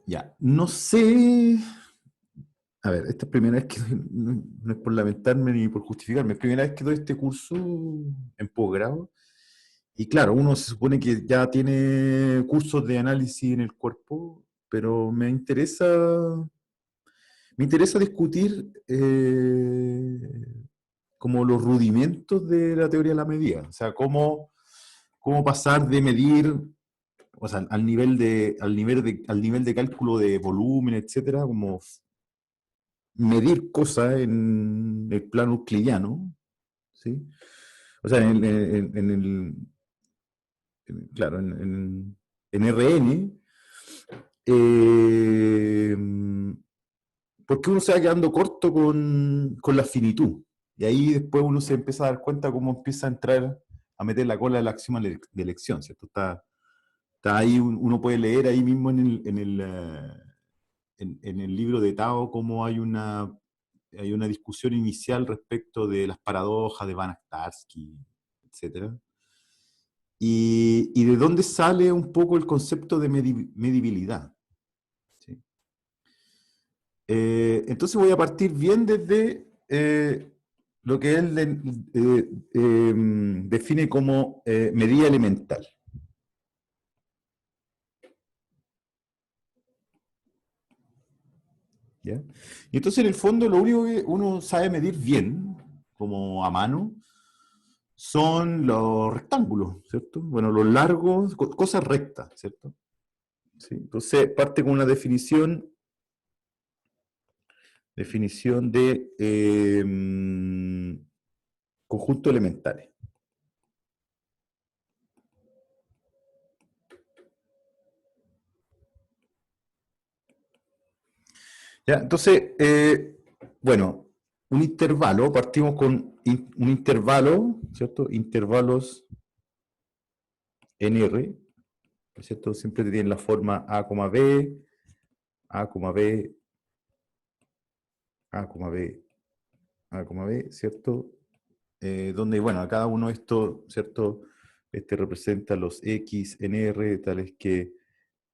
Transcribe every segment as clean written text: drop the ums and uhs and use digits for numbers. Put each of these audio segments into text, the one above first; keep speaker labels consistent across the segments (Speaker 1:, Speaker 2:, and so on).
Speaker 1: Ya, no sé. A ver, esta es la primera vez que no, no es por lamentarme ni por justificarme, es la primera vez que doy este curso en posgrado. Y claro, uno se supone que ya tiene cursos de análisis en el cuerpo, pero me interesa discutir como los rudimentos de la teoría de la medida. O sea, cómo pasar de medir, o sea, al nivel de cálculo de volumen, etcétera, como medir cosas en el plano euclidiano, ¿sí? O sea, claro, en RN, eh, porque uno se va quedando corto con la finitud. Y ahí después uno se empieza a dar cuenta cómo empieza a entrar a meter la cola de la axioma de elección, ¿cierto? Está ahí, uno puede leer ahí mismo en el libro de Tao cómo hay una discusión inicial respecto de las paradojas de Banach-Tarski, etcétera. Y de dónde sale un poco el concepto de medibilidad. ¿Sí? Entonces voy a partir bien desde lo que él define como medida elemental. ¿Ya? Y entonces en el fondo lo único que uno sabe medir bien, como a mano, son los rectángulos, ¿cierto? Bueno, los largos, cosas rectas, ¿cierto? ¿Sí? Entonces parte con una definición de conjuntos elementales. ¿Ya? Entonces, bueno, un intervalo, partimos con un intervalo, ¿cierto? Intervalos NR, ¿cierto? Siempre tienen la forma A, B, A, B, A, B, A, B, ¿cierto? Donde, bueno, a cada uno de estos, ¿cierto? Este representa los X en R, tales que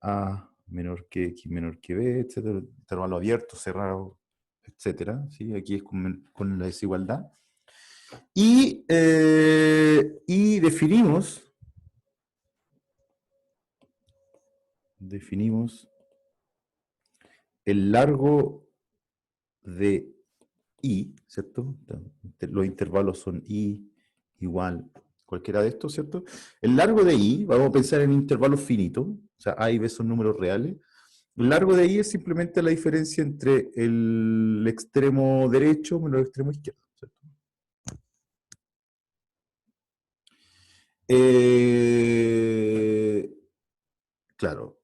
Speaker 1: A menor que X menor que B, etcétera, intervalo abierto, cerrado, etcétera, ¿sí? Aquí es con la desigualdad. Y definimos el largo de I, ¿cierto? Los intervalos son I igual cualquiera de estos, ¿cierto? El largo de I, vamos a pensar en intervalos finitos, o sea, A y B son números reales. El largo de I es simplemente la diferencia entre el extremo derecho menos el extremo izquierdo, ¿cierto? Eh, claro,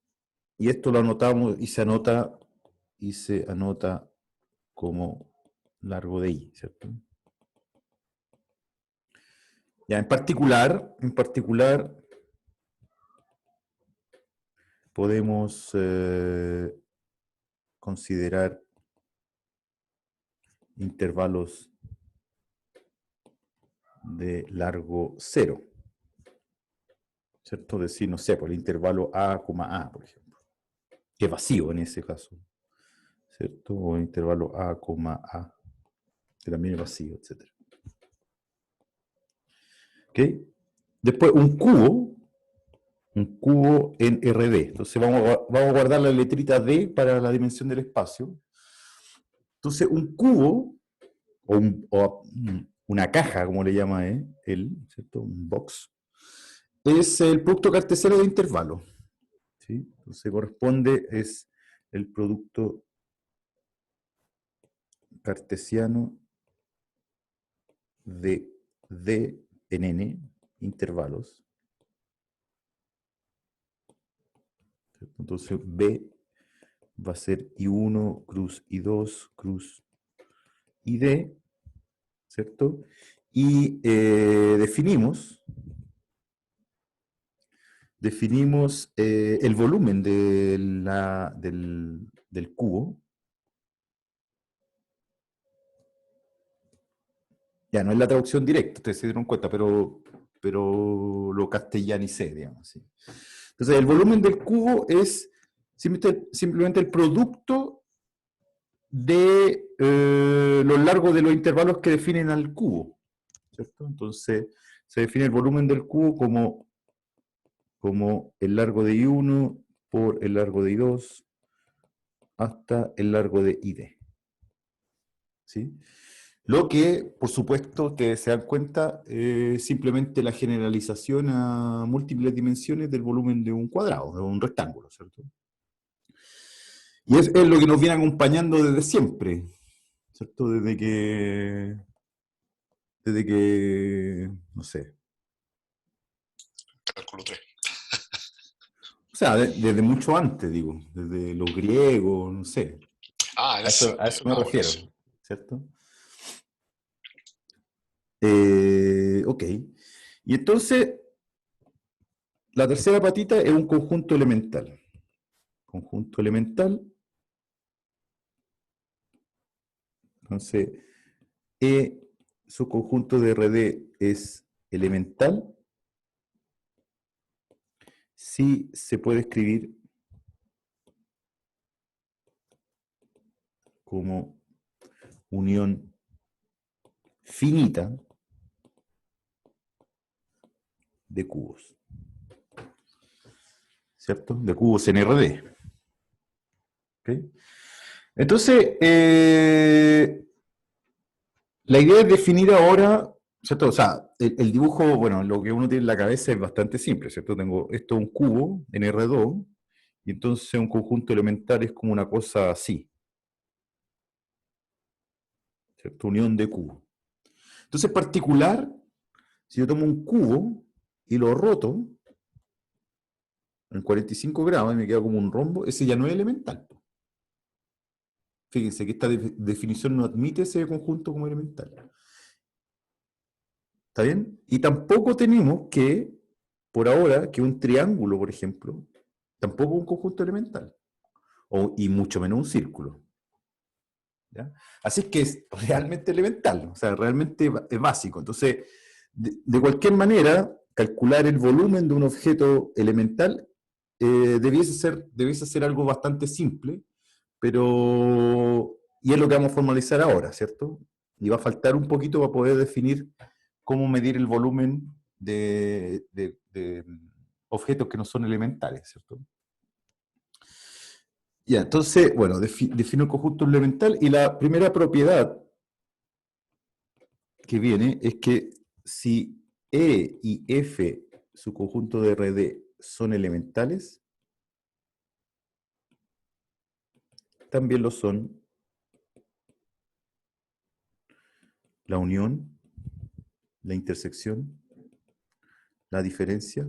Speaker 1: y esto lo anotamos y se anota como largo de I, ¿cierto? Ya, en particular podemos considerar intervalos de largo cero, ¿cierto? Decir, no sé, por el intervalo A, A, por ejemplo, que es vacío en ese caso, ¿cierto? O el intervalo A, que también es vacío, etc. ¿Ok? Después, un cubo en RD. Entonces vamos a guardar la letrita D para la dimensión del espacio. Entonces, un cubo, o una caja, como le llama él, ¿cierto? Un box, es el producto cartesiano de intervalo. ¿Sí? Entonces es el producto cartesiano de D en N, intervalos. ¿Cierto? Entonces B va a ser I1 cruz I2 cruz ID, ¿cierto? Y definimos el volumen del cubo. Ya, no es la traducción directa, ustedes se dieron cuenta, pero lo castellanicé, digamos. ¿Sí? Entonces, el volumen del cubo es simplemente el producto de los largos de los intervalos que definen al cubo, ¿cierto? Entonces, se define el volumen del cubo como el largo de I1 por el largo de I2 hasta el largo de ID. ¿Sí? Lo que, por supuesto, ustedes se dan cuenta, simplemente la generalización a múltiples dimensiones del volumen de un cuadrado, de un rectángulo, ¿cierto? Y es lo que nos viene acompañando desde siempre, ¿cierto? No sé,
Speaker 2: Cálculo 3.
Speaker 1: o sea, desde mucho antes, digo, desde los griegos, no sé,
Speaker 2: Ah, en ese
Speaker 1: a eso
Speaker 2: sentido.
Speaker 1: me
Speaker 2: Ah, bueno,
Speaker 1: refiero,
Speaker 2: sí.
Speaker 1: ¿cierto? Ok. Y entonces, la tercera patita es un conjunto elemental. Conjunto elemental. Entonces, E, su conjunto de RD es elemental. Sí se puede escribir como unión finita de cubos, ¿cierto? De cubos en RD. ¿Okay? Entonces, la idea es definir ahora, ¿cierto? O sea, el dibujo, bueno, lo que uno tiene en la cabeza es bastante simple, ¿cierto? Tengo esto un cubo en R2, y entonces un conjunto elemental es como una cosa así, ¿cierto? Unión de cubos. Entonces, en particular, si yo tomo un cubo y lo roto en 45 grados y me queda como un rombo, ese ya no es elemental. Fíjense que esta definición no admite ese conjunto como elemental. ¿Está bien? Y tampoco tenemos que, por ahora, que un triángulo, por ejemplo, tampoco un conjunto elemental, y mucho menos un círculo. ¿Ya? Así es que es realmente elemental, o sea, realmente es básico. Entonces, de cualquier manera, calcular el volumen de un objeto elemental debiese ser algo bastante simple, pero, y es lo que vamos a formalizar ahora, ¿cierto? Y va a faltar un poquito para poder definir cómo medir el volumen de objetos que no son elementales, ¿cierto? Ya, entonces, bueno, defino el conjunto elemental y la primera propiedad que viene es que si E y F, su conjunto de RD, son elementales, también lo son la unión, la intersección, la diferencia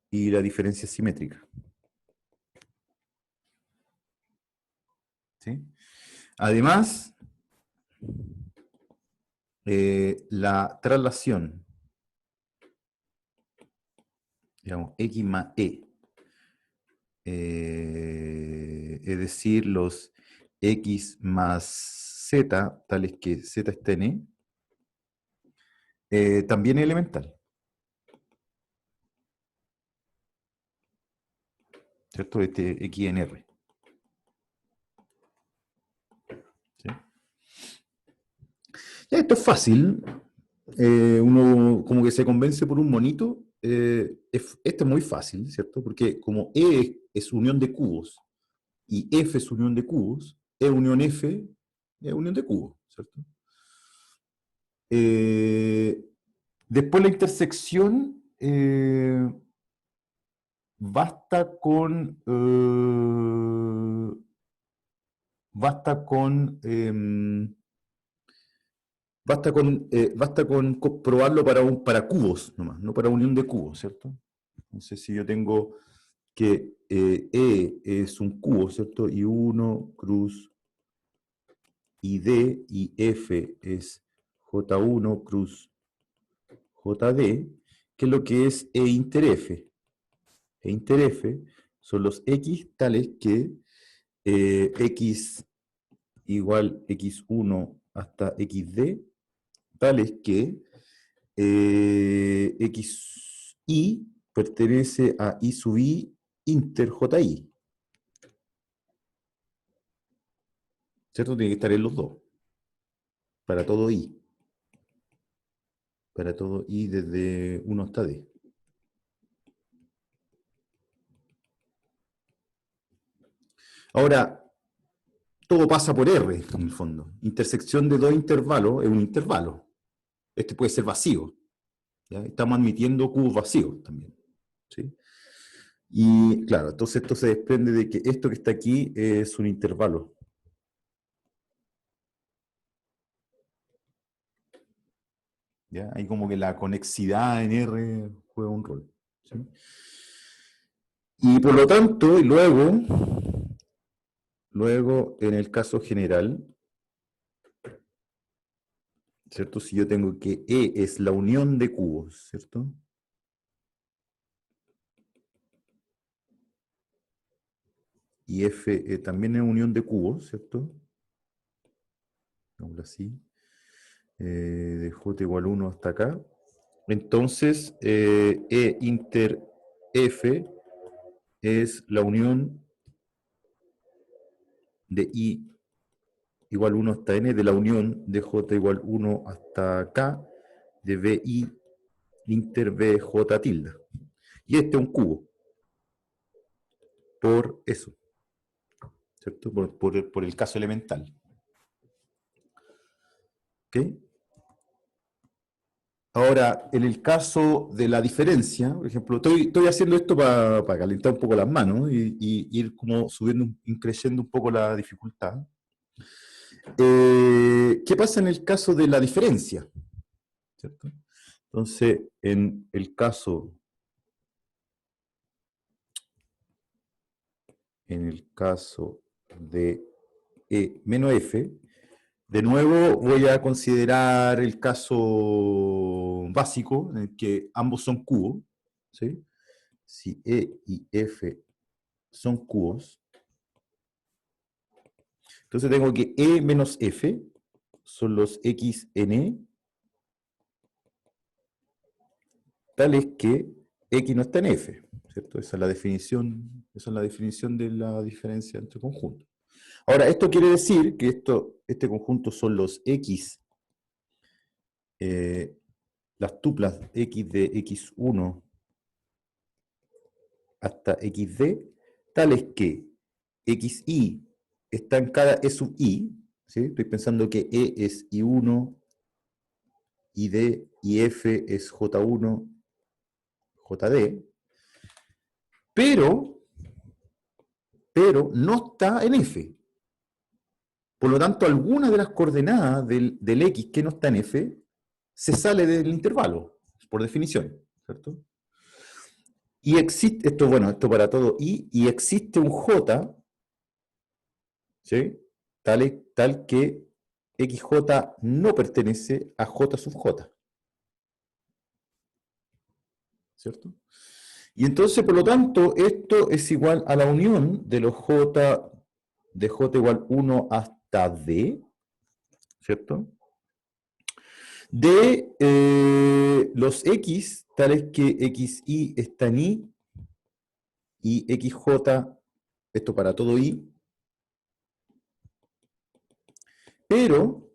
Speaker 1: y la diferencia simétrica. ¿Sí? Además, la traslación, digamos, X más E, es decir, los X más Z, tales que Z está en E, también es elemental. ¿Cierto? Este X en R. ¿Sí? Ya, esto es fácil. Uno como que se convence por un monito. Esto es muy fácil, ¿cierto? Porque como E es unión de cubos y F es unión de cubos, E unión F es unión de cubos, ¿cierto? Después la intersección basta con basta con basta con probarlo para cubos nomás, no para unión de cubos, ¿cierto? Entonces, si yo tengo que E es un cubo, ¿cierto? Y 1 cruz y D y F es J1 cruz JD, ¿qué es lo que es E inter F? E inter F son los X tales que X igual X1 hasta XD, tales que XI pertenece a I sub I inter JI. ¿cierto? Tiene que estar en los dos, para todo i. Para todo i desde 1 hasta d. Ahora, todo pasa por R, en el fondo. Intersección de dos intervalos es un intervalo. Este puede ser vacío. ¿Ya? Estamos admitiendo cubos vacíos también. ¿Sí? Y claro, entonces esto se desprende de que esto que está aquí es un intervalo. ¿Ya? Ahí como que la conexidad en R juega un rol. ¿Sí? Y por lo tanto, y luego en el caso general, ¿cierto? Si yo tengo que E es la unión de cubos, ¿cierto? Y F también es unión de cubos, ¿cierto? Vamos así. De J igual 1 hasta acá. Entonces, E inter F es la unión de I igual 1 hasta N, de la unión de J igual 1 hasta K, de BI inter BJ tilde. Y este es un cubo, por eso, ¿cierto? Por el caso elemental. ¿Ok? Ahora, en el caso de la diferencia, por ejemplo, estoy haciendo esto para calentar un poco las manos y ir como subiendo, increciendo un poco la dificultad. ¿Qué pasa en el caso de la diferencia? ¿Cierto? Entonces, en el caso de E menos F, de nuevo voy a considerar el caso básico, en el que ambos son cubos, ¿sí? Si E y F son cubos, entonces tengo que E menos F son los xn, tales que X no está en F, ¿cierto? Esa es la definición de la diferencia entre conjuntos. Ahora, esto quiere decir que este conjunto son los X, las tuplas X de X1 hasta XD, tales que XI está en cada E sub I, ¿sí? Estoy pensando que E es I1, ID y F es J1, JD, pero no está en F. Por lo tanto, alguna de las coordenadas del X que no está en F se sale del intervalo, por definición, ¿cierto? Y existe, esto para todo y existe un J, ¿sí? Tal que XJ no pertenece a J sub J, ¿cierto? Y entonces, por lo tanto, esto es igual a la unión de los J de J igual 1 hasta D, ¿cierto? De los X, tales que XY está en I, y XJ, esto para todo I, pero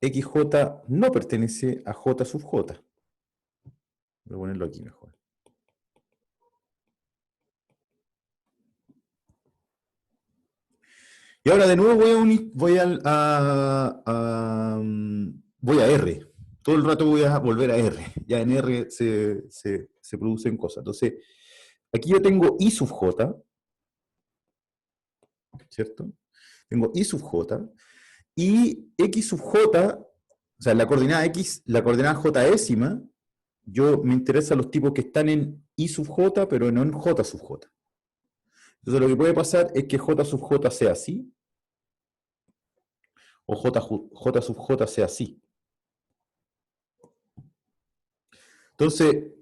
Speaker 1: XJ no pertenece a J sub J. Voy a ponerlo aquí mejor. Y ahora de nuevo voy a R. Todo el rato voy a volver a R. Ya en R se producen cosas. Entonces, aquí yo tengo I sub J, ¿cierto? Tengo I sub J, y X sub J, o sea, la coordenada X, la coordenada J décima, me interesan los tipos que están en I sub J, pero no en J sub J. Entonces lo que puede pasar es que J sub J sea así, o J sub J sea así. Entonces,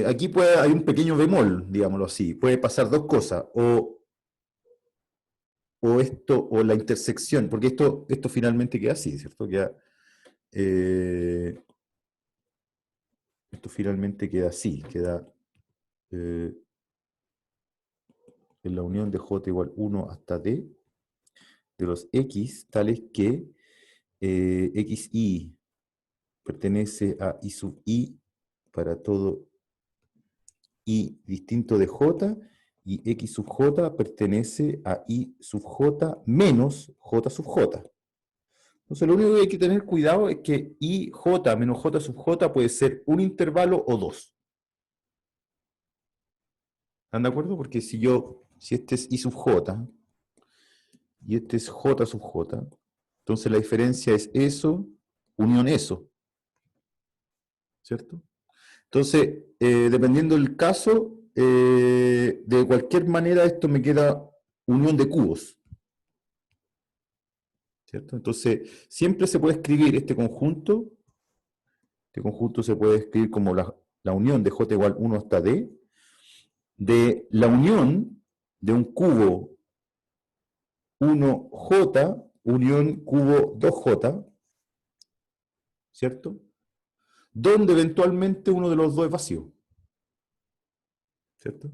Speaker 1: aquí hay un pequeño bemol, digámoslo así. Puede pasar dos cosas, o la intersección, porque esto finalmente queda así, ¿cierto? Eh, esto finalmente queda así, queda en la unión de J igual 1 hasta D, de los X tales que XY pertenece a I sub I para todo I distinto de J, y X sub J pertenece a I sub J menos J sub J. Entonces lo único que hay que tener cuidado es que IJ menos J sub J puede ser un intervalo o dos. ¿Están de acuerdo? Porque si este es I sub J y este es J sub J, entonces la diferencia es eso unión eso. ¿Cierto? Entonces, dependiendo del caso, de cualquier manera esto me queda unión de cubos. ¿Cierto? Entonces, siempre se puede escribir este conjunto se puede escribir como la unión de J igual 1 hasta D, de la unión de un cubo 1J, unión cubo 2J, ¿cierto? Donde eventualmente uno de los dos es vacío, ¿cierto?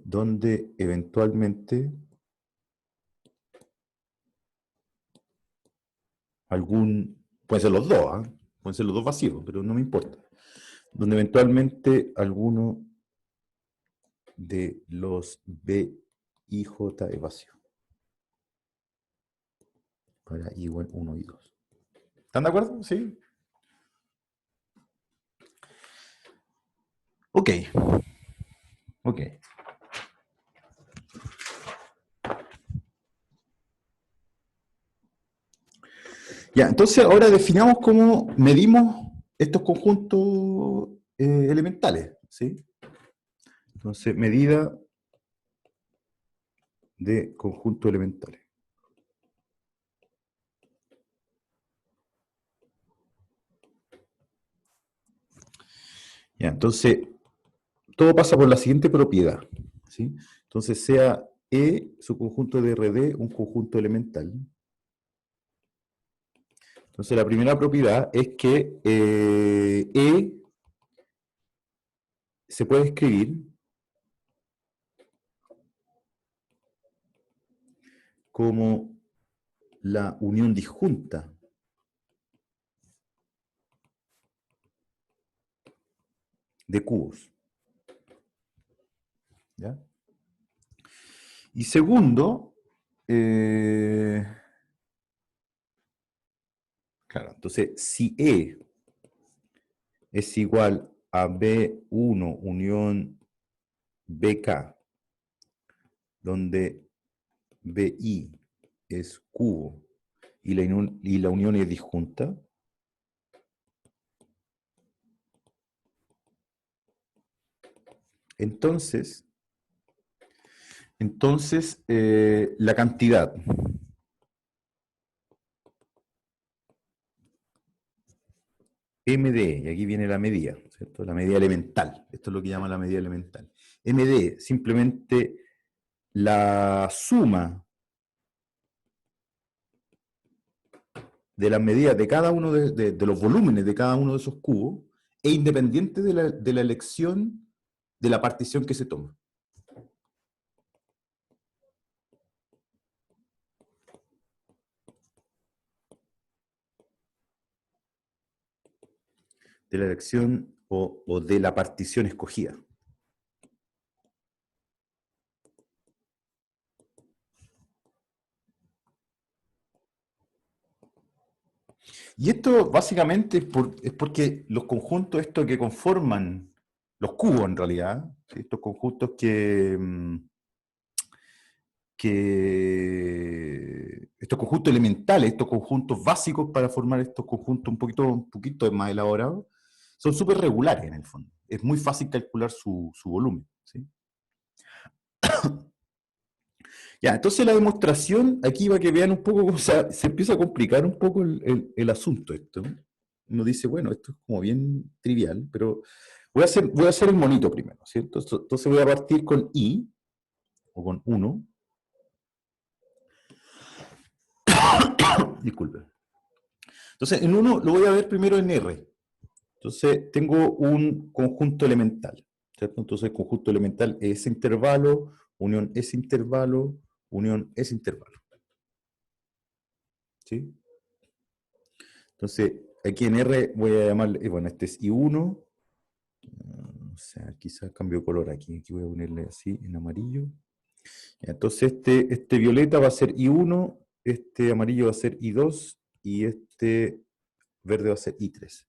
Speaker 1: Donde eventualmente pueden ser los dos, ¿eh? Pueden ser los dos vacíos, pero no me importa. Donde eventualmente alguno de los B y J es vacío. Para I igual 1 y 2. ¿Están de acuerdo? Sí. Ok. Ok. Ya, entonces ahora definamos cómo medimos estos conjuntos elementales, ¿sí? Entonces, medida de conjuntos elementales. Ya, entonces, todo pasa por la siguiente propiedad, ¿sí? Entonces, sea E, su conjunto de RD, un conjunto elemental. Entonces, la primera propiedad es que E se puede escribir como la unión disjunta de cubos. ¿Ya? Y segundo, claro, entonces si E es igual a B1 unión BK, donde BI es cubo y la unión es disjunta, entonces la cantidad MD, y aquí viene la medida, ¿cierto? La medida elemental, esto es lo que llama la medida elemental. MD, simplemente la suma de las medidas de cada uno de los volúmenes de cada uno de esos cubos, e independiente de la elección de la partición que se toma. De la elección o de la partición escogida. Y esto básicamente es porque los conjuntos estos que conforman los cubos en realidad, ¿sí? Estos conjuntos estos conjuntos elementales, estos conjuntos básicos para formar estos conjuntos un poquito más elaborados, son súper regulares en el fondo. Es muy fácil calcular su volumen, ¿sí? Ya, entonces la demostración, aquí va que vean un poco cómo se empieza a complicar un poco el asunto esto. Uno dice, bueno, esto es como bien trivial, pero voy a hacer el monito primero, ¿cierto? Entonces voy a partir con I, o con 1. Disculpe. Entonces, en 1 lo voy a ver primero en R. Entonces, tengo un conjunto elemental, ¿cierto? Entonces, el conjunto elemental es ese intervalo unión ese intervalo, unión ese intervalo. ¿Sí? Entonces, aquí en R voy a llamarle, bueno, este es I1, o sea, quizás cambio de color aquí voy a ponerle así, en amarillo. Entonces, este violeta va a ser I1, este amarillo va a ser I2, y este verde va a ser I3.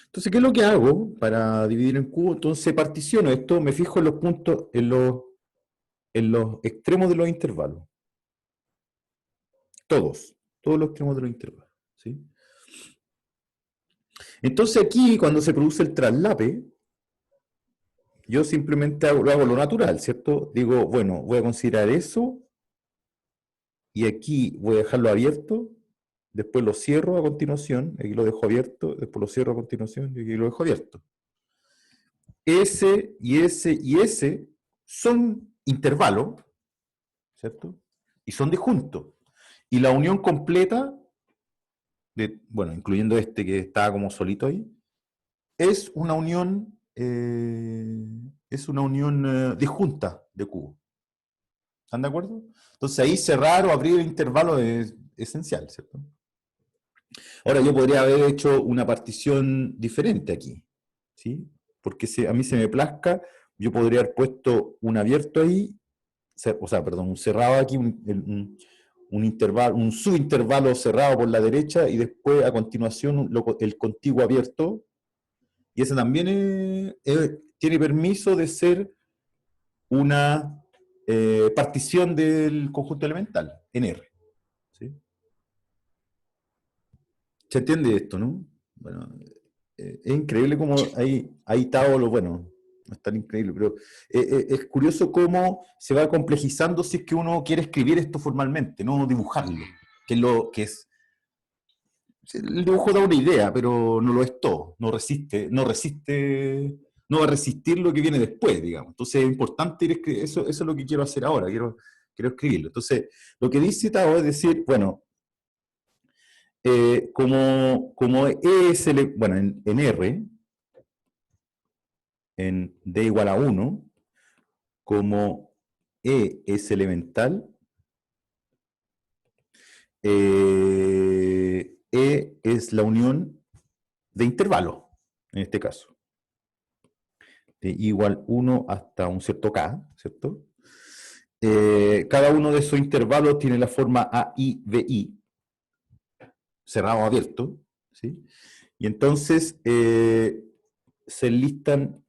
Speaker 1: Entonces, ¿qué es lo que hago para dividir en cubo? Entonces, particiono esto, me fijo en los puntos, en los extremos de los intervalos. Todos los extremos de los intervalos. ¿Sí? Entonces, aquí, cuando se produce el traslape, yo simplemente hago lo natural, ¿cierto? Digo, bueno, voy a considerar eso, y aquí voy a dejarlo abierto, después lo cierro a continuación, aquí lo dejo abierto, después lo cierro a continuación, y aquí lo dejo abierto. Ese y ese y ese son intervalos, ¿cierto? Y son disjuntos. Y la unión completa, bueno, incluyendo este que está como solito ahí, es una unión disjunta de cubos. ¿Están de acuerdo? Entonces ahí cerrar o abrir el intervalo es esencial, ¿cierto? Ahora yo podría haber hecho una partición diferente aquí, ¿sí? Porque si a mí se me plazca, yo podría haber puesto un abierto ahí, o sea, perdón, un cerrado aquí, un intervalo, un subintervalo cerrado por la derecha y después a continuación el contiguo abierto, y ese también tiene permiso de ser una partición del conjunto elemental en R. ¿Sí? ¿Se entiende esto, no? Bueno, es increíble cómo ahí Tao bueno, no es tan increíble, pero es curioso cómo se va complejizando si es que uno quiere escribir esto formalmente, no dibujarlo, que es el dibujo da una idea, pero no lo es todo, no va a resistir lo que viene después, digamos. Entonces es importante eso es lo que quiero hacer ahora, quiero escribirlo. Entonces, lo que dice Tao es decir, bueno, como bueno, en R, en D igual a 1, como E es elemental, E es la unión de intervalos, en este caso. De igual 1 hasta un cierto K, ¿cierto? Cada uno de esos intervalos tiene la forma AIBI, cerrado o abierto, ¿sí? Y entonces se enlistan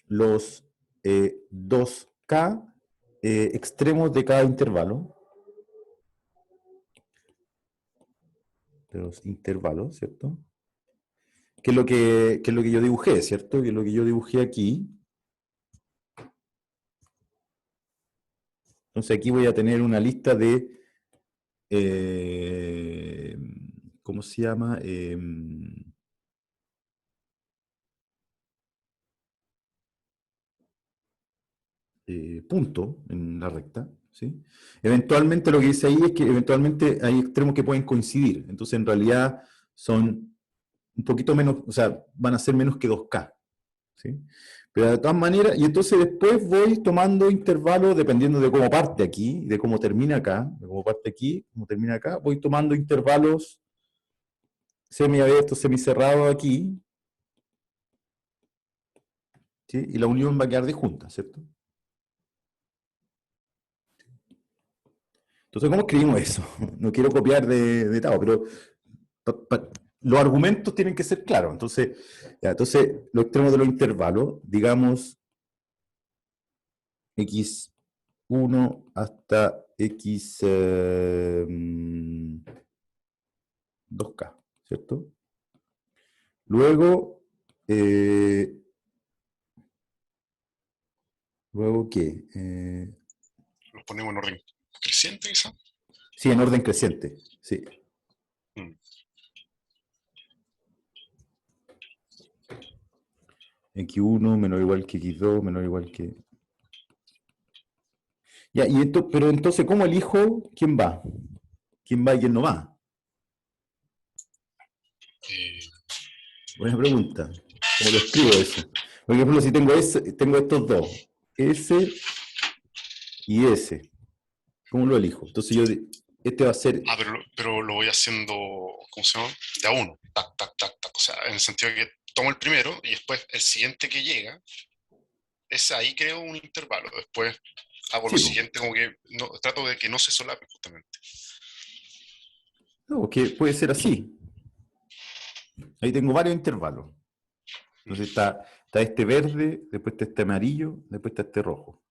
Speaker 1: los 2K extremos de cada intervalo, de los intervalos, ¿cierto? Que es lo que yo dibujé, ¿cierto? Que es lo que yo dibujé aquí. Entonces aquí voy a tener una lista de, ¿cómo se llama? Punto en la recta, ¿sí? Eventualmente lo que dice ahí es que eventualmente hay extremos que pueden coincidir, entonces en realidad son un poquito menos, o sea, van a ser menos que 2K, ¿sí? Pero de todas maneras, y entonces después voy tomando intervalos dependiendo de cómo parte aquí, de cómo termina acá, de cómo parte aquí, cómo termina acá, voy tomando intervalos semiabiertos, semicerrados aquí, ¿sí? Y la unión va a quedar disjunta, ¿cierto? Entonces, ¿cómo escribimos eso? No quiero copiar de Tao, pero los argumentos tienen que ser claros. Entonces, los extremos de los intervalos, digamos x1 hasta x 2k, ¿cierto? Luego, ¿luego qué?
Speaker 2: Los ponemos en orden creciente, quizá.
Speaker 1: Sí, en orden creciente, sí. X1 menor o igual que X2, menor o igual que... Ya, pero entonces, ¿cómo elijo quién va? ¿Quién va y quién no va? Buena pregunta. ¿Cómo lo escribo eso? Por ejemplo, si tengo estos dos, S y S, ¿cómo lo elijo? Entonces este va a ser,
Speaker 2: Pero lo voy haciendo, ¿cómo se llama? De a uno, tac, tac, tac, tac. O sea, en el sentido de que tomo el primero y después el siguiente que llega, es ahí creo un intervalo. Después hago lo
Speaker 1: sí, po.
Speaker 2: siguiente, como que no, trato de que no se solape justamente.
Speaker 1: No, que puede ser así. Ahí tengo varios intervalos. Entonces está este verde, después está este amarillo, después está este rojo.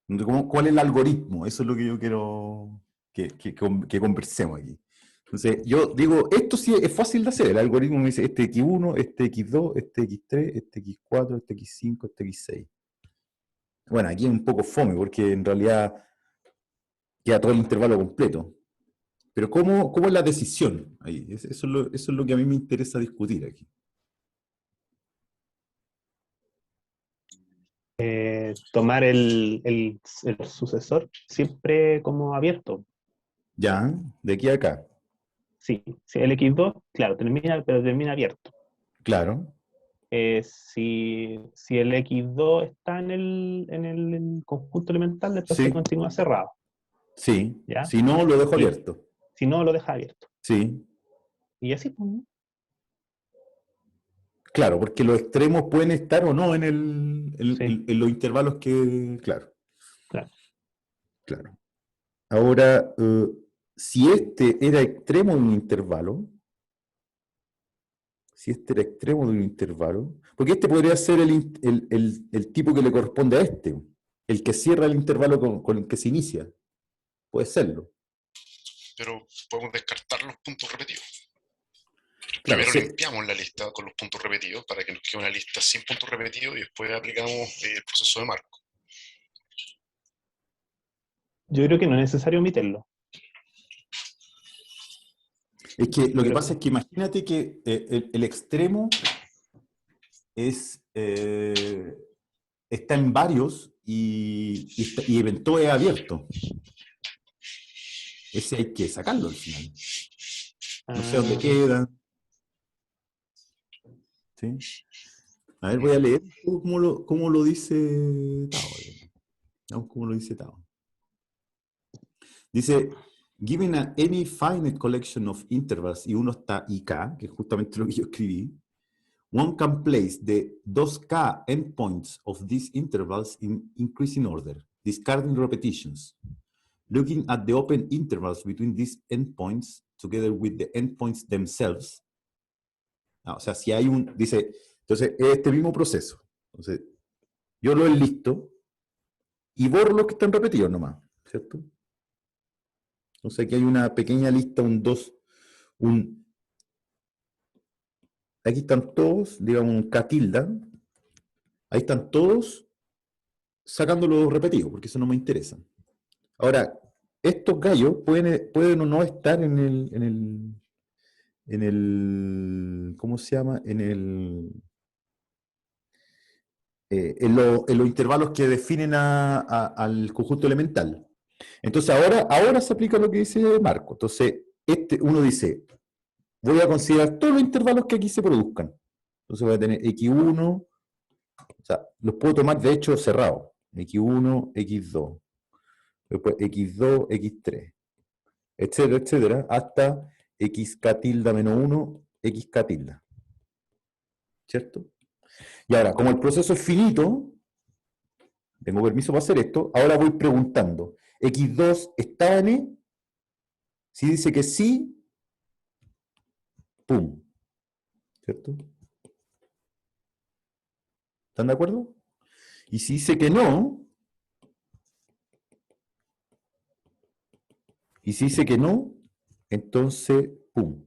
Speaker 1: Entonces, ¿cuál es el algoritmo? Eso es lo que yo quiero que conversemos aquí. Entonces, yo digo, esto sí es fácil de hacer. El algoritmo me dice este X1, este X2, este X3, este X4, este X5, este X6. Bueno, aquí es un poco fome, porque en realidad queda todo el intervalo completo. Pero ¿cómo es la decisión ahí? Eso es lo que a mí me interesa discutir aquí.
Speaker 3: Tomar el sucesor siempre como abierto.
Speaker 1: Ya, de aquí a acá.
Speaker 3: Sí, sí, el X2, claro, pero termina abierto.
Speaker 1: Claro.
Speaker 3: Si el X2 está en el conjunto elemental, después se
Speaker 1: Sí,
Speaker 3: continúa cerrado,
Speaker 1: sí.
Speaker 3: ¿ya?
Speaker 1: Si no, lo dejo
Speaker 3: Y
Speaker 1: abierto.
Speaker 3: si no, lo deja abierto.
Speaker 1: Sí.
Speaker 3: Y así, pues, ¿no?
Speaker 1: Claro, porque los extremos pueden estar o no
Speaker 3: Sí,
Speaker 1: en los intervalos que. Claro,
Speaker 3: claro.
Speaker 1: claro. Ahora, si este era extremo de un intervalo, si este era extremo de un intervalo, porque este podría ser el tipo que le corresponde a este, el que cierra el intervalo con el que se inicia. Puede serlo.
Speaker 2: Pero podemos descartar los puntos repetidos.
Speaker 1: Claro,
Speaker 2: Primero
Speaker 1: sí.
Speaker 2: limpiamos la lista con los puntos repetidos para que nos quede una lista sin puntos repetidos y después aplicamos el proceso de marco.
Speaker 3: Yo creo que no es necesario omitirlo.
Speaker 1: Es que lo que
Speaker 3: Pero,
Speaker 1: pasa es que imagínate que el extremo es, está en varios y evento es abierto. Ese hay que sacarlo al final. No sé dónde
Speaker 3: ah,
Speaker 1: queda. ¿Sí? A ver, voy a leer cómo lo dice Tao. Veamos cómo lo dice Tao. Dice, given any finite collection of intervals, y uno está IK, que es justamente lo que yo escribí, one can place the 2K endpoints of these intervals in increasing order, discarding repetitions. Looking at the open intervals between these endpoints, together with the endpoints themselves. O sea, si hay dice, entonces, es este mismo proceso. Entonces, yo lo enlisto y borro los que están repetidos nomás, ¿cierto? Entonces, aquí hay una pequeña lista, aquí están todos, digamos, un K tilde, ahí están todos sacando los repetidos, porque eso no me interesa. Ahora, estos gallos pueden o no estar ¿cómo se llama? En los intervalos que definen al conjunto elemental. Entonces, ahora se aplica lo que dice Marco. Entonces, uno dice, voy a considerar todos los intervalos que aquí se produzcan. Entonces voy a tener X1, o sea, los puedo tomar de hecho cerrados. X1, X2, después X2, X3, etcétera, etcétera, hasta XK tilde menos 1, XK tilde. ¿Cierto? Y ahora, como el proceso es finito, tengo permiso para hacer esto, ahora voy preguntando, ¿X2 está en E? Si dice que sí, ¡pum! ¿Cierto? ¿Están de acuerdo? Y si dice que no, entonces, ¡pum!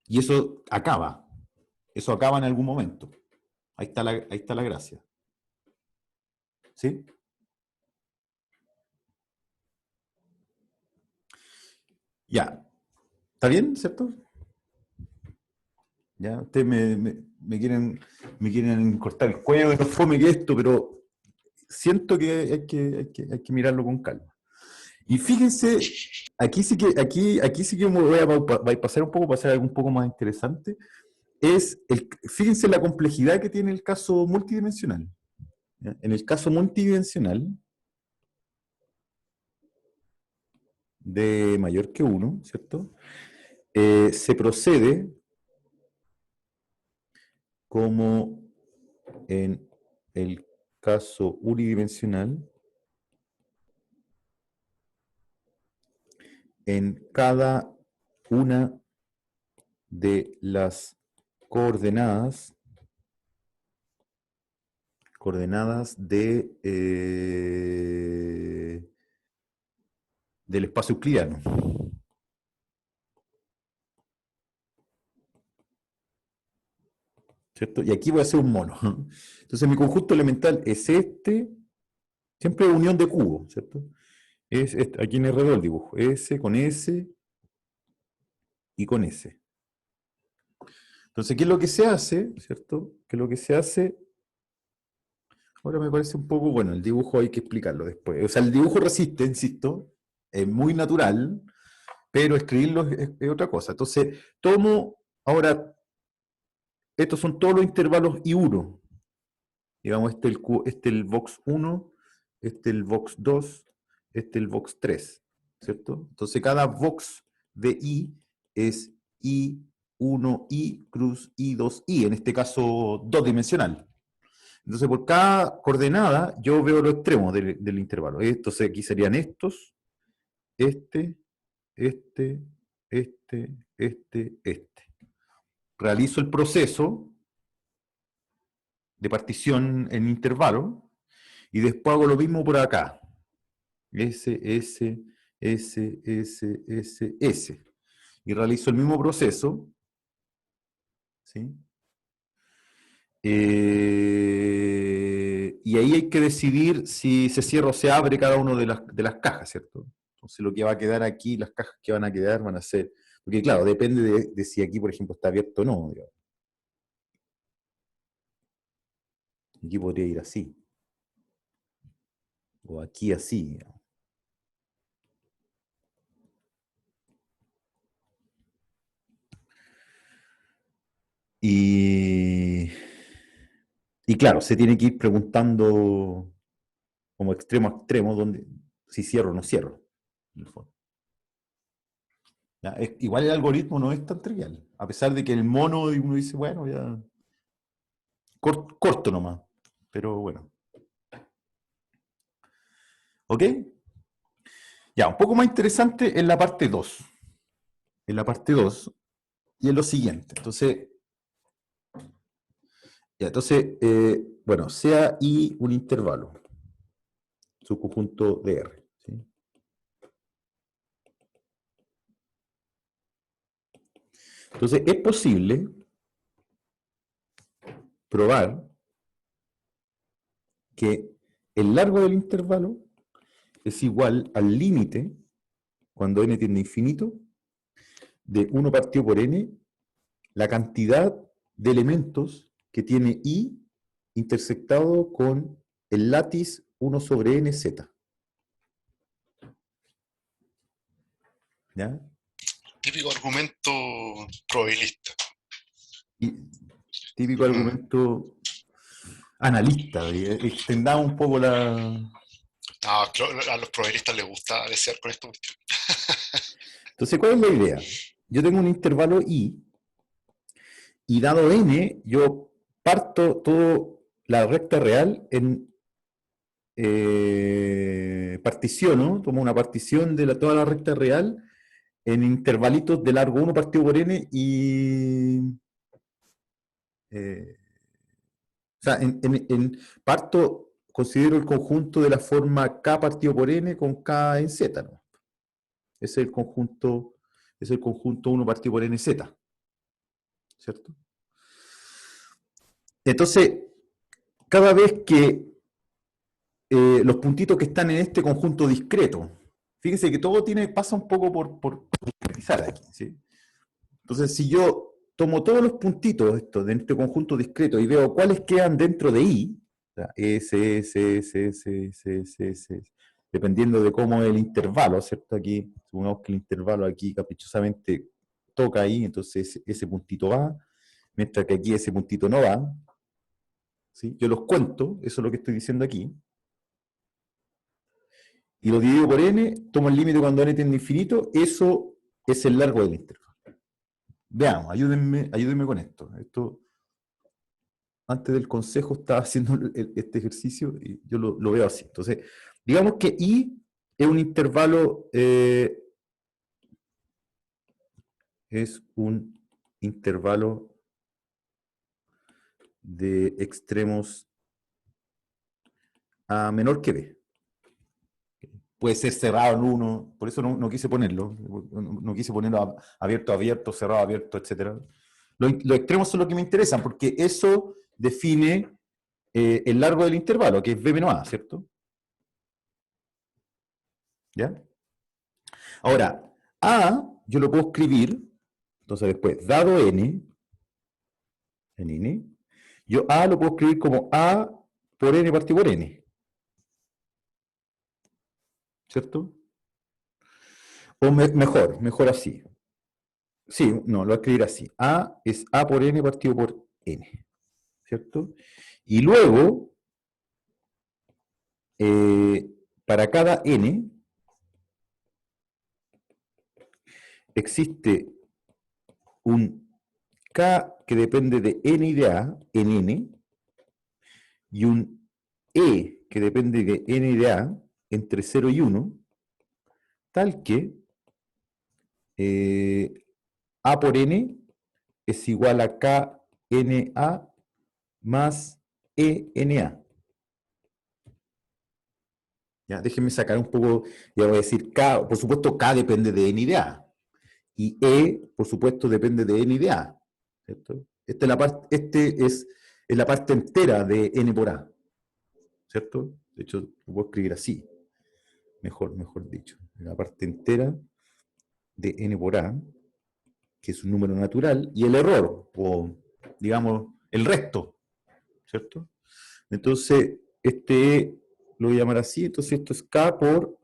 Speaker 1: Y eso acaba. Eso acaba en algún momento. Ahí está la gracia. ¿Sí? Ya. ¿Está bien, cierto? Ya, ustedes me quieren cortar el cuello de no fome que esto, pero siento que hay que mirarlo con calma. Y fíjense, aquí sí que me voy a pasar un poco para hacer algo un poco más interesante. fíjense la complejidad que tiene el caso multidimensional. ¿Ya? En el caso multidimensional, de mayor que 1, ¿cierto? Se procede como en el caso unidimensional, en cada una de las coordenadas del espacio euclidiano. ¿Cierto? Y aquí voy a hacer un mono. Entonces mi conjunto elemental es este, siempre unión de cubos, ¿cierto? Es este, aquí en R2 el dibujo, S con S y con S. Entonces, ¿qué es lo que se hace? ¿Cierto? ¿Qué es lo que se hace? Ahora me parece un poco, bueno, el dibujo hay que explicarlo después. O sea, el dibujo resiste, insisto, es muy natural, pero escribirlo es otra cosa. Entonces, tomo, ahora, estos son todos los intervalos I1. Digamos, este el Vox 1, este el Vox 2, este el Vox 3, ¿cierto? Entonces, cada Vox de I es I1I cruz I2I, en este caso dos dimensional. Entonces, por cada coordenada, yo veo los extremos del intervalo. Entonces, aquí serían estos, este, este, este. Realizo el proceso de partición en intervalo y después hago lo mismo por acá. S. Y realizo el mismo proceso. ¿Sí? Y ahí hay que decidir si se cierra o se abre cada una de las cajas, ¿cierto? Entonces lo que va a quedar aquí, las cajas que van a quedar van a ser... Porque claro, depende de si aquí, por ejemplo, está abierto o no. Digamos. Aquí podría ir así. O aquí así. Digamos. Y claro, se tiene que ir preguntando como extremo a extremo si cierro o no cierro. En el fondo. ¿Ya? Igual el algoritmo no es tan trivial. A pesar de que el mono uno dice, bueno, ya corto nomás. Pero bueno. ¿Ok? Ya, un poco más interesante en la parte 2. En la parte 2. Y en lo siguiente. Entonces, bueno, sea I un intervalo. Subconjunto de R. ¿Sí? Entonces, es posible probar que el largo del intervalo es igual al límite, cuando n tiende a infinito, de 1 partido por n, la cantidad de elementos que tiene I intersectado con el látiz 1 sobre n z. ¿Ya?
Speaker 2: Típico argumento probabilista.
Speaker 1: Y típico argumento analista. Extendamos un poco la...
Speaker 2: A los probabilistas les gusta desear con esto.
Speaker 1: Entonces, ¿cuál es la idea? Yo tengo un intervalo I, y dado n, yo parto toda la recta real en particiono, tomo una partición de toda la recta real en intervalitos de largo 1 partido por n y... o sea, parto, considero el conjunto de la forma k partido por n con k en z, ¿no? Ese es el conjunto 1 partido por n z. ¿Cierto? Entonces, cada vez que los puntitos que están en este conjunto discreto, fíjense que todo pasa un poco por discretizar aquí, ¿sí? Entonces, si yo tomo todos los puntitos de este conjunto discreto y veo cuáles quedan dentro de I, o sea, S, dependiendo de cómo es el intervalo, ¿cierto? Aquí, supongamos que el intervalo aquí caprichosamente toca ahí, entonces ese puntito va, mientras que aquí ese puntito no va. ¿Sí? Yo los cuento, eso es lo que estoy diciendo aquí. Y lo divido por n, tomo el límite cuando n tiende a infinito, eso es el largo del intervalo. Veamos, ayúdenme con esto. Antes del consejo estaba haciendo este ejercicio y yo lo veo así. Entonces, digamos que I es un intervalo, de extremos a menor que B. Puede ser cerrado en uno, por eso no quise ponerlo. No quise ponerlo abierto, abierto, cerrado, abierto, etc. Los extremos son los que me interesan, porque eso define el largo del intervalo, que es B menos A, ¿cierto? ¿Ya? Ahora, A yo lo puedo escribir, entonces después, dado n, yo A lo puedo escribir como A por n partido por n. ¿Cierto? O mejor así. Sí, no, lo voy a escribir así. A es A por n partido por n. ¿Cierto? Y luego, para cada n, existe un k que depende de n y de a en n, y un e que depende de n y de a entre 0 y 1, tal que a por n es igual a kna más ena. ¿Ya? Déjenme sacar un poco, ya voy a decir k, por supuesto k depende de n y de a, y e, por supuesto, depende de n y de a. ¿Cierto? Es la parte entera de n por a. ¿Cierto? De hecho, lo puedo escribir así. Mejor dicho. La parte entera de n por a, que es un número natural, y el error, o digamos, el resto. ¿Cierto? Entonces, este lo voy a llamar así, entonces esto es k o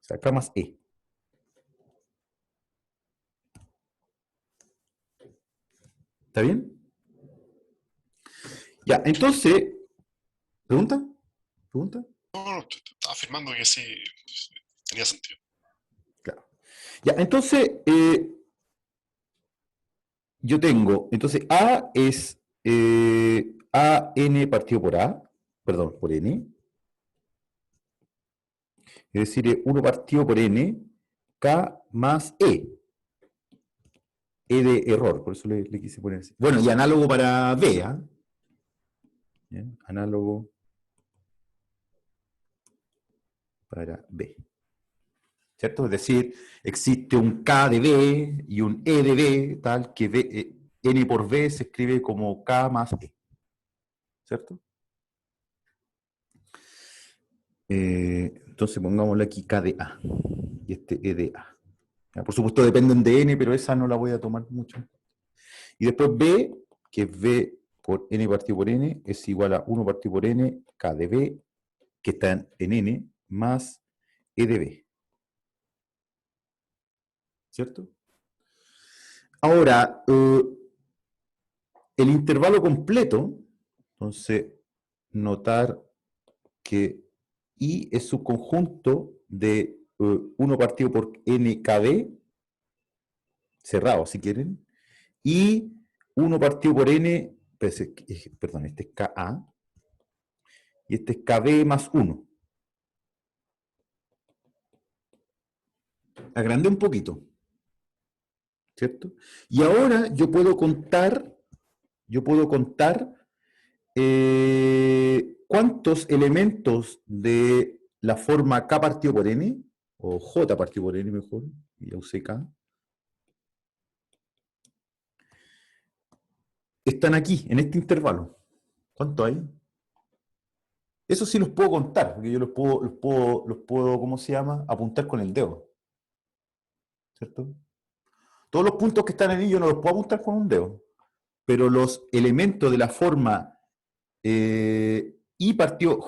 Speaker 1: sea, k más e. ¿Está bien? Ya, entonces, ¿pregunta? ¿Pregunta?
Speaker 2: No, estaba afirmando que sí, tenía sentido.
Speaker 1: Claro. Ya, entonces, yo tengo, entonces A es AN partido por A, perdón, por N, es decir, 1 partido por N, K más E de error, por eso le quise poner así. Bueno, y análogo para B, ¿ah? ¿Bien? Análogo para B. ¿Cierto? Es decir, existe un K de B y un E de B, tal que N por B se escribe como K más E. ¿Cierto? Entonces pongámosle aquí K de A y este E de A. Ya, por supuesto dependen de N, pero esa no la voy a tomar mucho. Y después B, que es B por N partido por N, es igual a 1 partido por N, K de B, que está en N, más E de B. ¿Cierto? Ahora, el intervalo completo, entonces, notar que I es su conjunto de 1 partido por NKB, cerrado si quieren, y 1 partido por N, perdón, este es KA, y este es KB más 1. Agrandé un poquito, ¿cierto? Y ahora yo puedo contar cuántos elementos de la forma K partido por N, o J partido por N mejor, ya usé K, están aquí, en este intervalo. ¿Cuánto hay? Eso sí los puedo contar, porque yo los puedo, ¿cómo se llama? Apuntar con el dedo. ¿Cierto? Todos los puntos que están en ello no los puedo apuntar con un dedo, pero los elementos de la forma J partido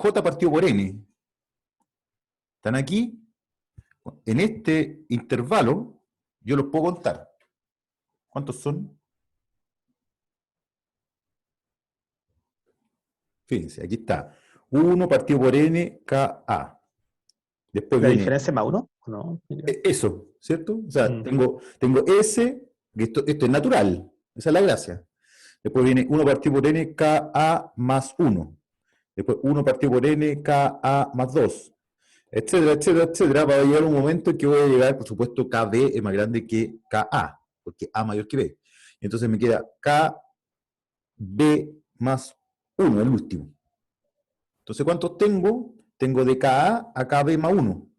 Speaker 1: por N están aquí, en este intervalo, yo los puedo contar. ¿Cuántos son? Fíjense, aquí está. 1 partido por n, Ka. Después
Speaker 3: ¿La
Speaker 1: viene
Speaker 3: diferencia es más uno? ¿O no?
Speaker 1: eso, ¿cierto? O sea,
Speaker 3: Mm.
Speaker 1: tengo S, que esto es natural, esa es la gracia. Después viene 1 partido por n, Ka más 1. Después 1 partido por n, Ka más 2. Etcétera, etcétera, etcétera. Va a llegar un momento en que voy a llegar, por supuesto, KB es más grande que Ka, porque A mayor que B. Entonces me queda KB más 1, el último. Entonces, ¿cuántos tengo? Tengo de Ka a KB más 1.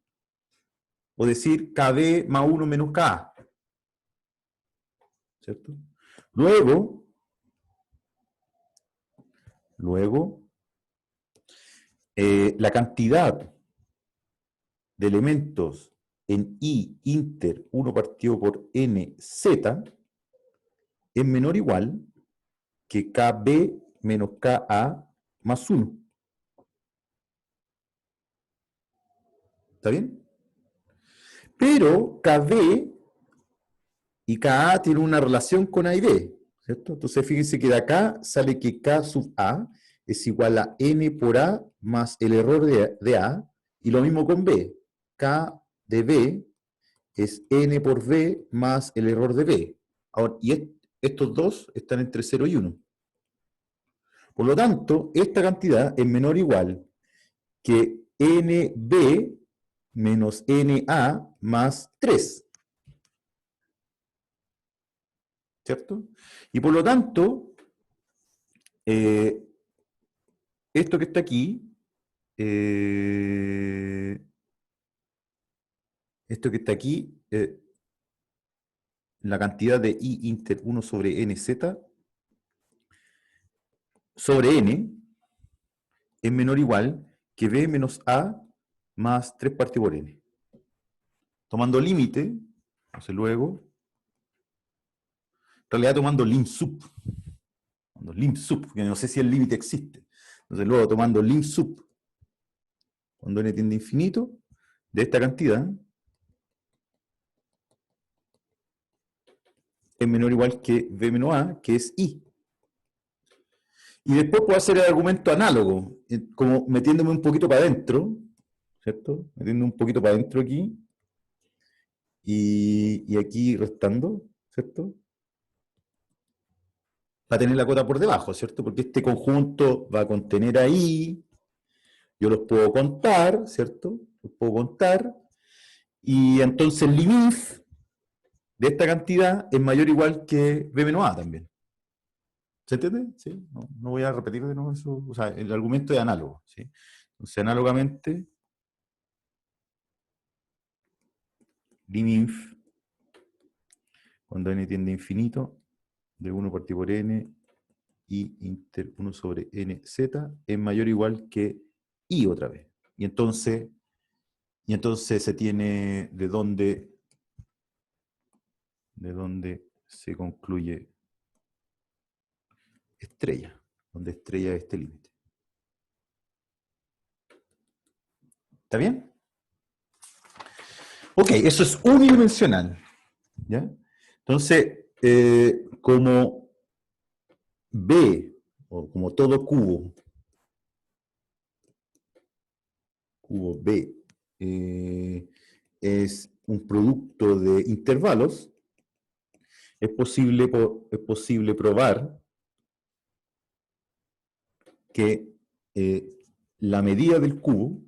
Speaker 1: O decir KB más 1 menos Ka. ¿Cierto? Luego, la cantidad de elementos en I inter 1 partido por n z es menor o igual que KB menos KA más 1. ¿Está bien? Pero KB y KA tienen una relación con A y B, ¿cierto? Entonces fíjense que de acá sale que K sub A es igual a N por A más el error de A, y lo mismo con B. K de B es N por B más el error de B. Ahora, y estos dos están entre 0 y 1. Por lo tanto, esta cantidad es menor o igual que NB menos NA más 3. ¿Cierto? Y por lo tanto, esto que está aquí, la cantidad de I inter 1 sobre NZ sobre N es menor o igual que B menos A más 3 partido por N. Tomando límite, entonces luego, en realidad tomando lim sub, que no sé si el límite existe. Entonces luego tomando lim sub, cuando n tiende a infinito, de esta cantidad, es menor o igual que B menos A, que es I. Y después puedo hacer el argumento análogo, como metiéndome un poquito para adentro, ¿cierto? Metiendo un poquito para adentro aquí, y aquí restando, ¿cierto? Va a tener la cota por debajo, ¿cierto? Porque este conjunto va a contener ahí, yo los puedo contar, ¿cierto? Los puedo contar, y entonces el limif de esta cantidad es mayor o igual que B menos A también. ¿Se entiende? ¿Sí? No voy a repetir de nuevo eso. O sea, el argumento es análogo, ¿sí? Entonces, análogamente, limif, cuando n tiende a infinito, de 1 partido por n, I inter 1 sobre nz, es mayor o igual que I otra vez. Y entonces se tiene de dónde se concluye estrella, donde estrella es este límite. ¿Está bien? Ok, eso es unidimensional. ¿Ya? Entonces, como B, o como todo cubo B, es un producto de intervalos, es posible probar que la medida del cubo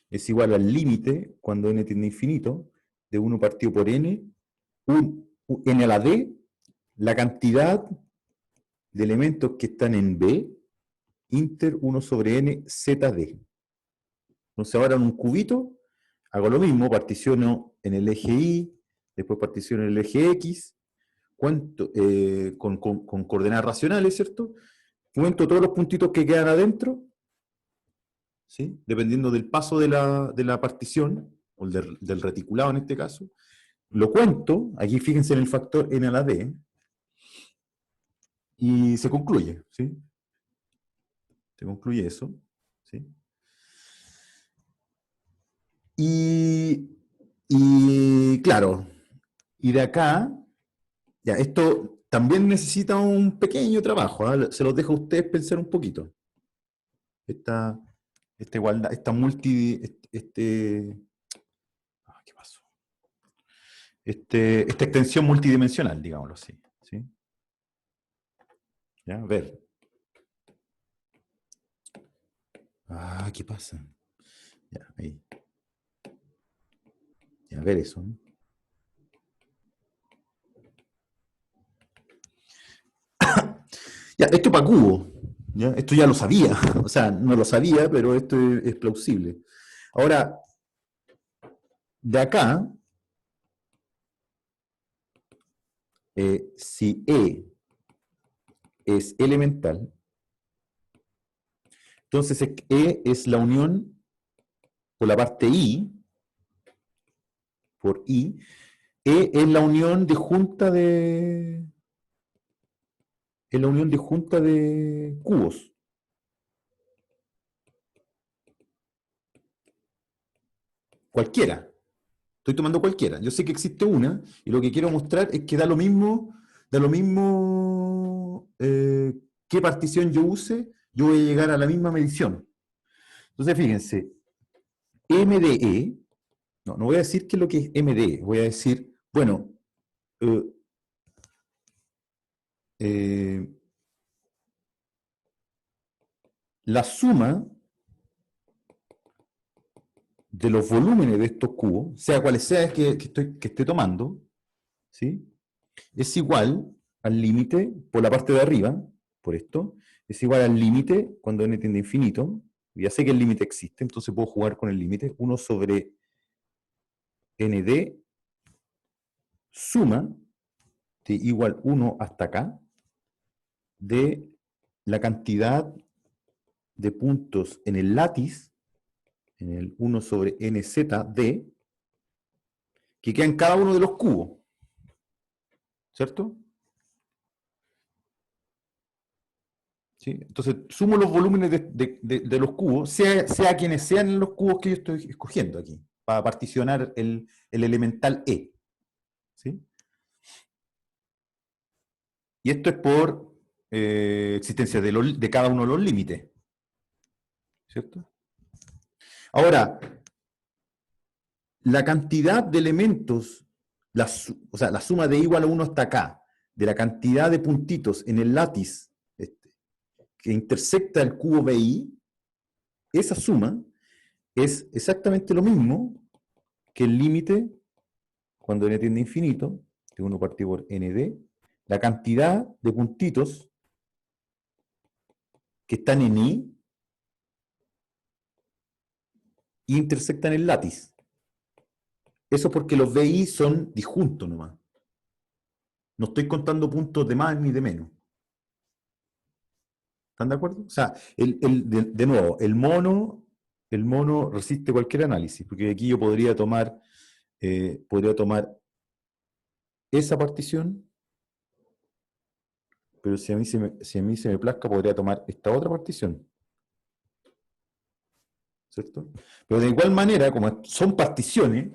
Speaker 1: es igual al límite, cuando n tiende a infinito, de 1 partido por n, n a la d, la cantidad de elementos que están en B, inter 1 sobre n, zd. Entonces ahora en un cubito, hago lo mismo, particiono en el eje Y, después particiono en el eje X, con coordenadas racionales, ¿cierto? Cuento todos los puntitos que quedan adentro, ¿sí? Dependiendo del paso de la partición, o del reticulado en este caso. Lo cuento, aquí fíjense en el factor n a la d, y se concluye, ¿sí? Se concluye eso, ¿sí? Y claro, y de acá, ya, esto también necesita un pequeño trabajo, ¿eh? Se los dejo a ustedes pensar un poquito. esta, esta igualdad, ¿qué pasó? Esta extensión multidimensional, digámoslo así. ¿Sí? ¿Ya? A ver. ¿Qué pasa? Ya, ahí. Ya, a ver eso, ¿no? Ya, esto para cubo. ¿Ya? Esto ya lo sabía. O sea, no lo sabía, pero esto es plausible. Ahora, de acá, si E es elemental, entonces E es la unión por la parte I, por I, E es la unión de cubos. Cualquiera. Estoy tomando cualquiera. Yo sé que existe una, y lo que quiero mostrar es que da lo mismo qué partición yo use, yo voy a llegar a la misma medición. Entonces, fíjense, MDE, no voy a decir qué es lo que es MDE, voy a decir, bueno, eh, eh, la suma de los volúmenes de estos cubos, sea cuales sea que esté tomando, ¿sí? Es igual al límite por la parte de arriba, por esto, es igual al límite cuando n tiende a infinito. Ya sé que el límite existe, entonces puedo jugar con el límite. 1 sobre nd suma de igual 1 hasta acá de la cantidad de puntos en el látiz, en el 1 sobre nzd, que queda en cada uno de los cubos. ¿Cierto? ¿Sí? Entonces, sumo los volúmenes de los cubos, sea quienes sean los cubos que yo estoy escogiendo aquí, para particionar el elemental E. ¿Sí? Y esto es por existencia de cada uno de los límites. ¿Cierto? Ahora, la cantidad de elementos, o sea, la suma de igual a 1 hasta acá, de la cantidad de puntitos en el látiz que intersecta el cubo BI, esa suma es exactamente lo mismo que el límite, cuando n tiende a infinito, de 1 partido por nd, la cantidad de puntitos que están en I e intersectan el látiz. Eso porque los BI son disjuntos nomás. No estoy contando puntos de más ni de menos. ¿Están de acuerdo? O sea, de nuevo, el mono resiste cualquier análisis, porque aquí yo podría tomar esa partición, pero si a mí se me plazca, podría tomar esta otra partición. ¿Cierto? Pero de igual manera, como son particiones,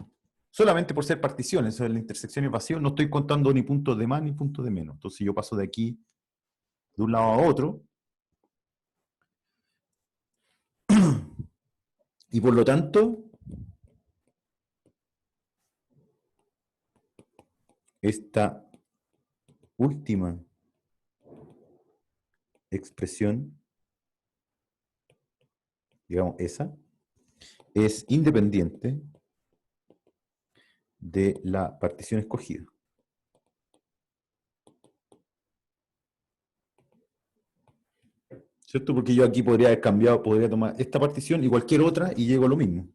Speaker 1: solamente por ser particiones, eso es la intersección y vacío, no estoy contando ni puntos de más ni puntos de menos. Entonces yo paso de aquí, de un lado a otro, y por lo tanto, esta última expresión, digamos esa, es independiente de la partición escogida. ¿Cierto? Porque yo aquí podría haber cambiado, podría tomar esta partición y cualquier otra y llego a lo mismo.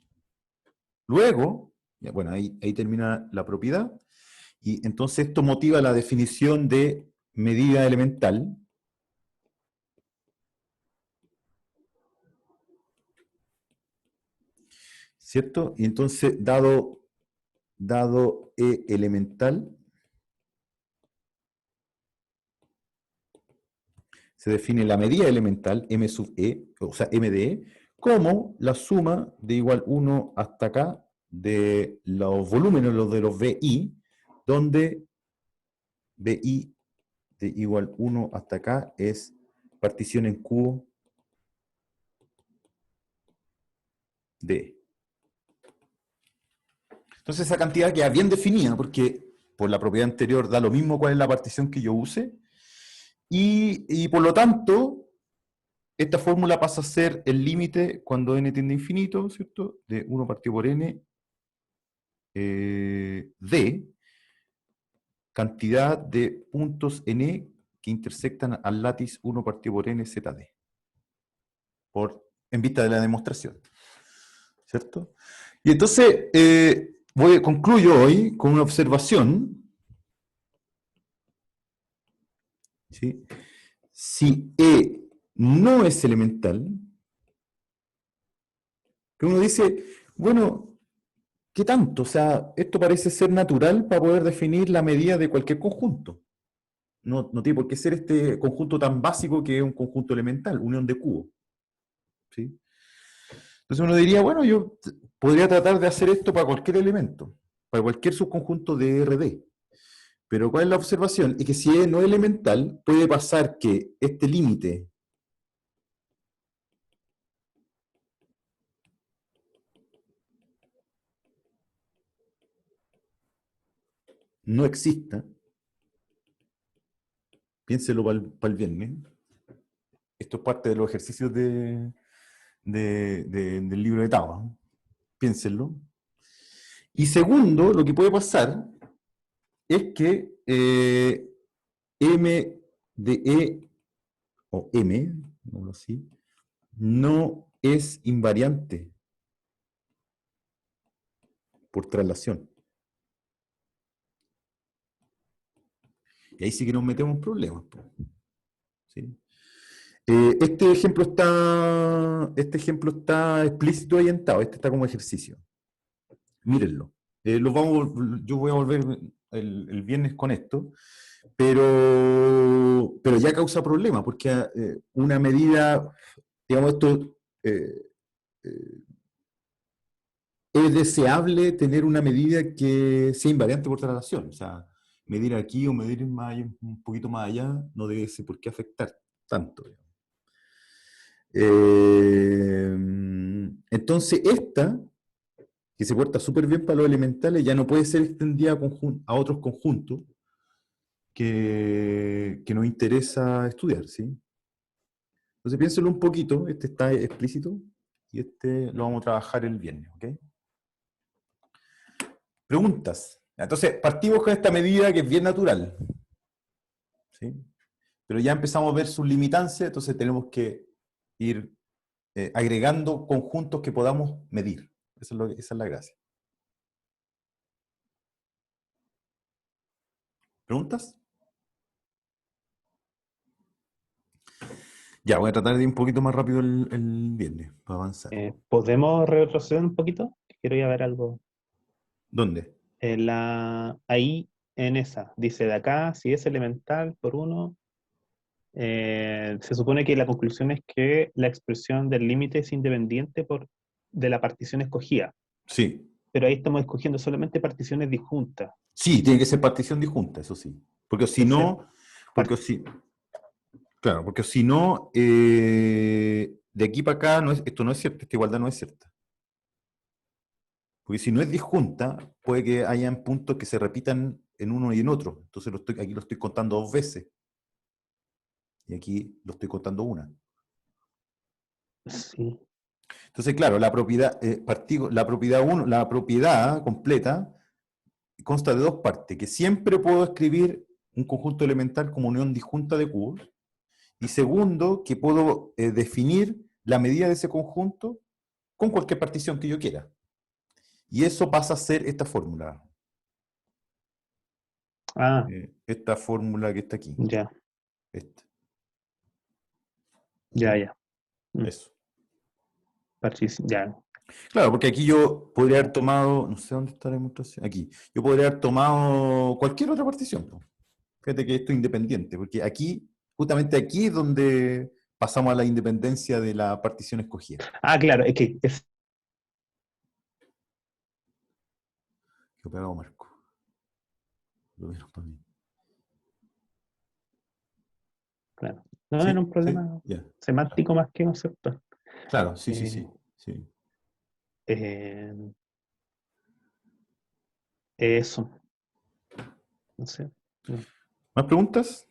Speaker 1: Luego, bueno, ahí termina la propiedad, y entonces esto motiva la definición de medida elemental. ¿Cierto? Y entonces, dado E elemental, se define la medida elemental, M sub E, o sea, M de E, como la suma de igual 1 hasta acá de los volúmenes de los BI, donde BI de igual 1 hasta acá es partición en cubo D. Entonces esa cantidad queda bien definida porque por la propiedad anterior da lo mismo cuál es la partición que yo use y por lo tanto esta fórmula pasa a ser el límite cuando n tiende a infinito, ¿cierto? De 1 partido por n d cantidad de puntos n que intersectan al látiz 1 partido por n zd en vista de la demostración, ¿cierto? Y entonces concluyo hoy con una observación, ¿sí? Si E no es elemental, que uno dice, bueno, ¿qué tanto? O sea, esto parece ser natural para poder definir la medida de cualquier conjunto. No tiene por qué ser este conjunto tan básico que es un conjunto elemental, unión de cubos, ¿sí? Entonces uno diría, bueno, yo podría tratar de hacer esto para cualquier elemento, para cualquier subconjunto de RD. Pero ¿cuál es la observación? Es que si E no es elemental, puede pasar que este límite no exista. Piénselo para el viernes. Esto es parte de los ejercicios del libro de Tao, ¿no? Piénsenlo. Y segundo, lo que puede pasar es que M de E, o M, no así, no es invariante por traslación. Y ahí sí que nos metemos en problemas, ¿sí? Este ejemplo está explícito ahí en Tao, este está como ejercicio. Mírenlo. Yo voy a volver el viernes con esto, pero ya causa problema, porque una medida, digamos, esto eh, es deseable tener una medida que sea invariante por traslación. O sea, medir aquí o medir un poquito más allá no debe ser por qué afectar tanto. Entonces, esta, que se porta súper bien para los elementales, ya no puede ser extendida a otros conjuntos que nos interesa estudiar, ¿sí? Entonces, piénselo un poquito, este está explícito, y este lo vamos a trabajar el viernes, ¿ok? Preguntas. Entonces, partimos con esta medida que es bien natural, ¿sí? Pero ya empezamos a ver sus limitancias, entonces tenemos que ir agregando conjuntos que podamos medir. Esa es la gracia. ¿Preguntas? Ya, voy a tratar de ir un poquito más rápido el viernes, para avanzar.
Speaker 3: ¿Podemos retroceder un poquito? Quiero ir a ver algo.
Speaker 1: ¿Dónde?
Speaker 3: Ahí, en esa, dice de acá, si es elemental por uno, se supone que la conclusión es que la expresión del límite es independiente de la partición escogida.
Speaker 1: Sí.
Speaker 3: Pero ahí estamos escogiendo solamente particiones disjuntas.
Speaker 1: Sí, tiene que ser partición disjunta, eso sí. Porque si no, claro, porque si no, de aquí para acá esto no es cierto, esta igualdad no es cierta. Porque si no es disjunta, puede que hayan puntos que se repitan en uno y en otro. Entonces aquí lo estoy contando dos veces. Y aquí lo estoy contando una.
Speaker 3: Sí.
Speaker 1: Entonces, claro, la propiedad completa consta de dos partes, que siempre puedo escribir un conjunto elemental como unión disjunta de cubos, y segundo, que puedo definir la medida de ese conjunto con cualquier partición que yo quiera. Y eso pasa a ser esta fórmula.
Speaker 3: Ah,
Speaker 1: Esta fórmula que está aquí.
Speaker 3: ya,
Speaker 1: Esta.
Speaker 3: ya,
Speaker 1: ¿Sí?
Speaker 3: ya.
Speaker 1: Eso.
Speaker 3: Ya.
Speaker 1: Claro, porque aquí yo podría haber tomado, no sé dónde está la demostración, aquí. Yo podría haber tomado cualquier otra partición, po. Fíjate que esto es independiente, porque aquí, justamente aquí es donde pasamos a la independencia de la partición escogida.
Speaker 3: Ah, claro, es que
Speaker 1: Yo pegado Marco. Lo vieron para mí.
Speaker 3: claro. No era
Speaker 1: ¿Sí?
Speaker 3: un
Speaker 1: ¿Sí?
Speaker 3: problema
Speaker 1: Ya.
Speaker 3: semántico más que conceptual.
Speaker 1: Claro, sí.
Speaker 3: Eh, eso. No sé.
Speaker 1: ¿Más preguntas?